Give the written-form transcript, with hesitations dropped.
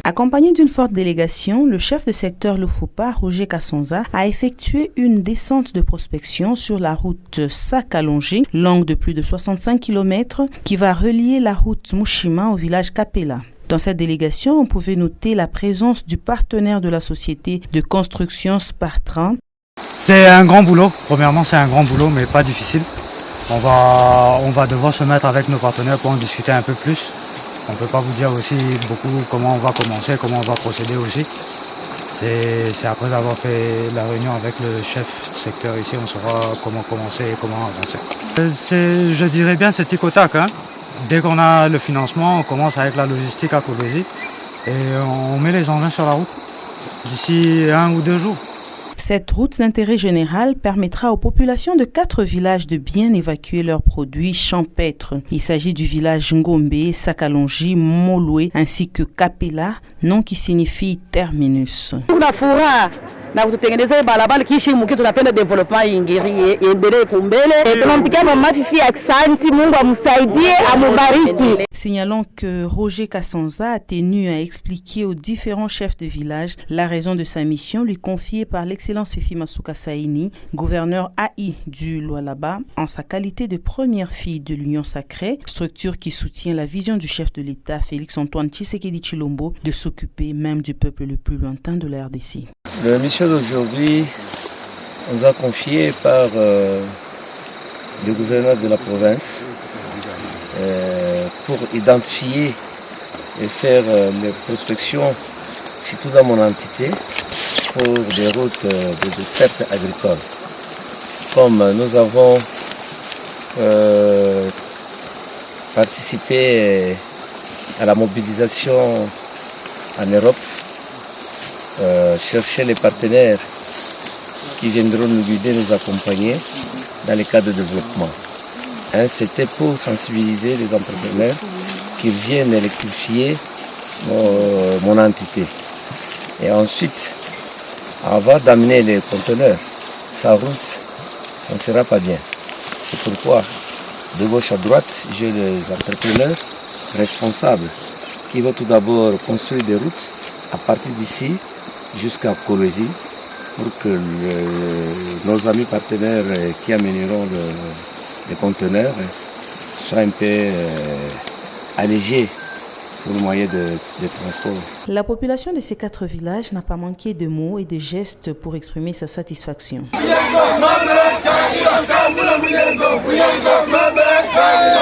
Accompagné d'une forte délégation, le chef de secteur Lofopa, Roger Kasonza, a effectué une descente de prospection sur la route Sakalongi, longue de plus de 65 km, qui va relier la route Mushima au village Kapela. Dans cette délégation, on pouvait noter la présence du partenaire de la société de construction Spartran. C'est un grand boulot. Premièrement, c'est un grand boulot, mais pas difficile. On va devoir se mettre avec nos partenaires pour en discuter un peu plus. On ne peut pas vous dire aussi beaucoup comment on va commencer, comment on va procéder aussi. C'est après avoir fait la réunion avec le chef secteur ici, on saura comment commencer et comment avancer. Je dirais bien c'est tic au tac. Dès qu'on a le financement, on commence avec la logistique à Kolwezi et on met les engins sur la route d'ici 1 ou 2 jours. Cette route d'intérêt général permettra aux populations de 4 villages de bien évacuer leurs produits champêtres. Il s'agit du village Ngombe, Sakalongi, Molwe ainsi que Kapela, nom qui signifie terminus. Na kututengenezea barabara kishi muki tunapenda development iendelee kumbele. Tunampikia mama Fifi aksanti, Mungu amsaidie, amubariki. Signalons que Roger Kasonza a tenu à expliquer aux différents chefs de village la raison de sa mission lui confiée par l'excellence Fifi Masuka Saini, gouverneur AI du Lualaba, en sa qualité de première fille de l'Union Sacrée, structure qui soutient la vision du chef de l'État Félix-Antoine Tshisekedi Tshilombo de s'occuper même du peuple le plus lointain de la RDC. La mission d'aujourd'hui nous a confié par le gouverneur de la province pour identifier et faire les prospections, surtout dans mon entité, pour des routes de desserte agricole. Comme nous avons participé à la mobilisation en Europe, chercher les partenaires qui viendront nous guider, nous accompagner dans les cas de développement. C'était pour sensibiliser les entrepreneurs qui viennent électrifier mon entité. Et ensuite, avant d'amener les conteneurs, sa route, ça ne sera pas bien. C'est pourquoi, de gauche à droite, j'ai les entrepreneurs responsables qui vont tout d'abord construire des routes à partir d'ici jusqu'à Kolwezi pour que nos amis partenaires qui amèneront les conteneurs soient un peu allégés pour le moyen de transport. La population de ces 4 villages n'a pas manqué de mots et de gestes pour exprimer sa satisfaction.